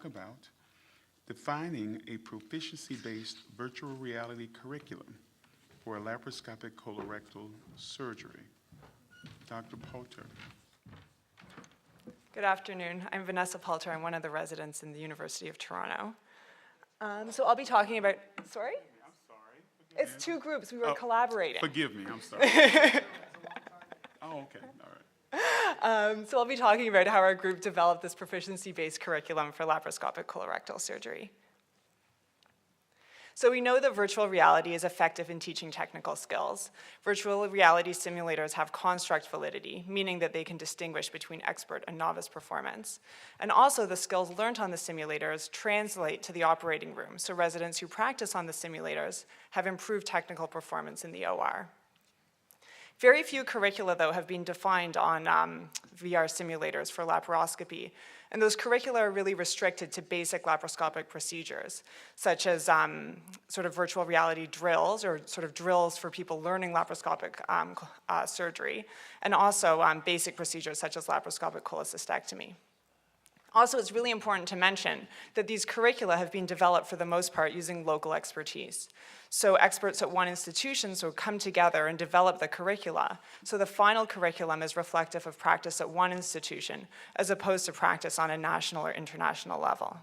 talk about defining a proficiency-based virtual reality curriculum for laparoscopic colorectal surgery. Dr. Palter. Good afternoon. I'm Vanessa Palter. I'm one of the residents in the University of Toronto. So I'll be talking about, sorry? I'm sorry. It's two groups. We were collaborating. Forgive me, I'm sorry. Oh, okay, all right. So I'll be talking about how our group developed this proficiency-based curriculum for laparoscopic colorectal surgery. So we know that virtual reality is effective in teaching technical skills. Virtual reality simulators have construct validity, meaning that they can distinguish between expert and novice performance. And also the skills learned on the simulators translate to the operating room, so residents who practice on the simulators have improved technical performance in the OR. Very few curricula, though, have been defined on VR simulators for laparoscopy, and those curricula are really restricted to basic laparoscopic procedures, such as sort of virtual reality drills, or sort of drills for people learning laparoscopic surgery, and also basic procedures such as laparoscopic cholecystectomy. Also, it's really important to mention that these curricula have been developed for the most part using local expertise. So experts at one institution will come together and develop the curricula, so the final curriculum is reflective of practice at one institution, as opposed to practice on a national or international level.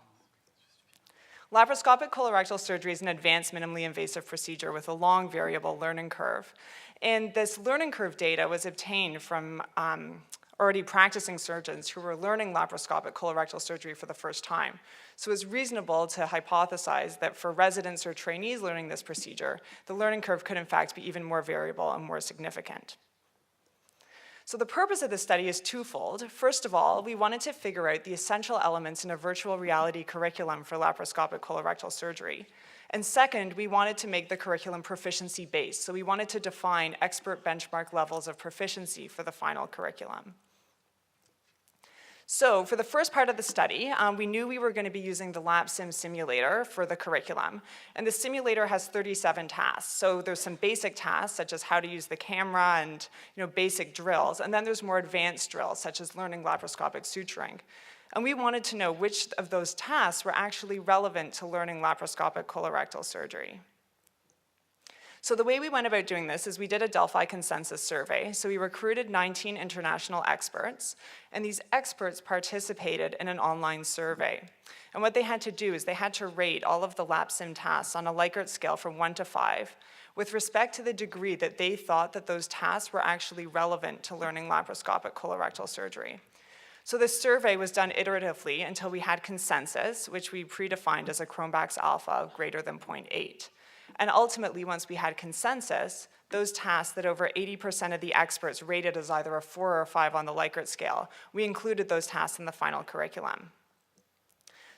Laparoscopic colorectal surgery is an advanced minimally invasive procedure with a long variable learning curve. And this learning curve data was obtained from already practicing surgeons who were learning laparoscopic colorectal surgery for the first time. So it's reasonable to hypothesize that for residents or trainees learning this procedure, the learning curve could in fact be even more variable and more significant. So the purpose of this study is twofold. First of all, we wanted to figure out the essential elements in a virtual reality curriculum for laparoscopic colorectal surgery. And second, we wanted to make the curriculum proficiency-based. So we wanted to define expert benchmark levels of proficiency for the final curriculum. So for the first part of the study, we knew we were going to be using the LabSim simulator for the curriculum. And the simulator has 37 tasks. So there's some basic tasks, such as how to use the camera and basic drills. And then there's more advanced drills, such as learning laparoscopic suturing. And we wanted to know which of those tasks were actually relevant to learning laparoscopic colorectal surgery. So the way we went about doing this is we did a Delphi consensus survey. So we recruited 19 international experts, and these experts participated in an online survey. And what they had to do is they had to rate all of the LabSim tasks on a Likert scale from 1 to 5 with respect to the degree that they thought that those tasks were actually relevant to learning laparoscopic colorectal surgery. So this survey was done iteratively until we had consensus, which we predefined as a Cronbach's alpha of greater than 0.8. And ultimately, once we had consensus, those tasks that over 80% of the experts rated as either a 4 or a 5 on the Likert scale, we included those tasks in the final curriculum.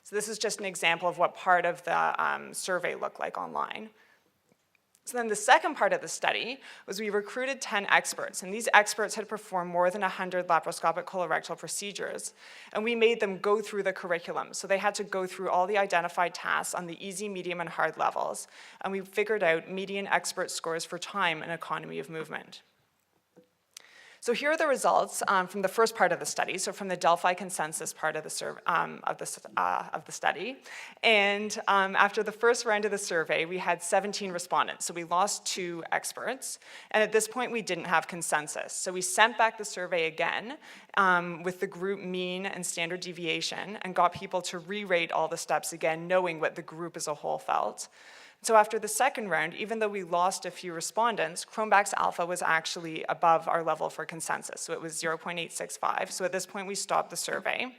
So this is just an example of what part of the survey looked like online. So then the second part of the study was we recruited 10 experts, and these experts had performed more than 100 laparoscopic colorectal procedures, and we made them go through the curriculum. So they had to go through all the identified tasks on the easy, medium, and hard levels, and we figured out median expert scores for time and economy of movement. So here are the results from the first part of the study, so from the Delphi consensus part of the study. And after the first round of the survey, we had 17 respondents. So we lost 2 experts. And at this point, we didn't have consensus. So we sent back the survey again with the group mean and standard deviation and got people to re-rate all the steps again, knowing what the group as a whole felt. So after the second round, even though we lost a few respondents, Cronbach's alpha was actually above our level for consensus, so it was 0.865. So at this point, we stopped the survey.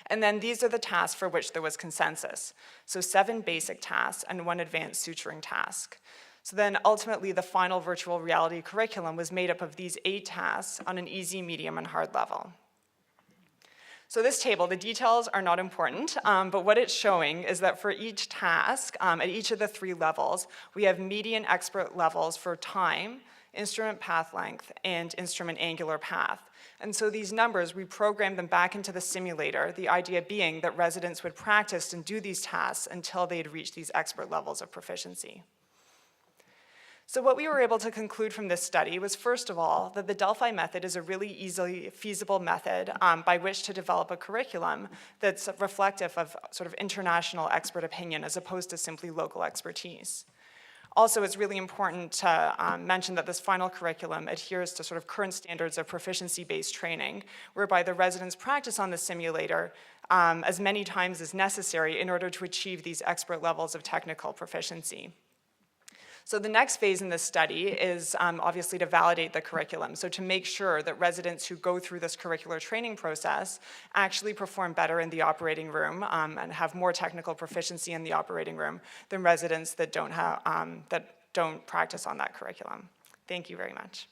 And then these are the tasks for which there was consensus. So 7 basic tasks and 1 advanced suturing task. So then ultimately, the final virtual reality curriculum was made up of these 8 tasks on an easy, medium, and hard level. So this table, the details are not important, but what it's showing is that for each task, at each of the 3 levels, we have median expert levels for time, instrument path length, and instrument angular path. And so these numbers, we programmed them back into the simulator, the idea being that residents would practice and do these tasks until they had reached these expert levels of proficiency. So what we were able to conclude from this study was, first of all, that the Delphi method is a really easily feasible method by which to develop a curriculum that's reflective of sort of international expert opinion as opposed to simply local expertise. Also, it's really important to mention that this final curriculum adheres to sort of current standards of proficiency-based training, whereby the residents practice on the simulator as many times as necessary in order to achieve these expert levels of technical proficiency. So the next phase in this study is obviously to validate the curriculum, so to make sure that residents who go through this curricular training process actually perform better in the operating room and have more technical proficiency in the operating room than residents that don't practice on that curriculum. Thank you very much.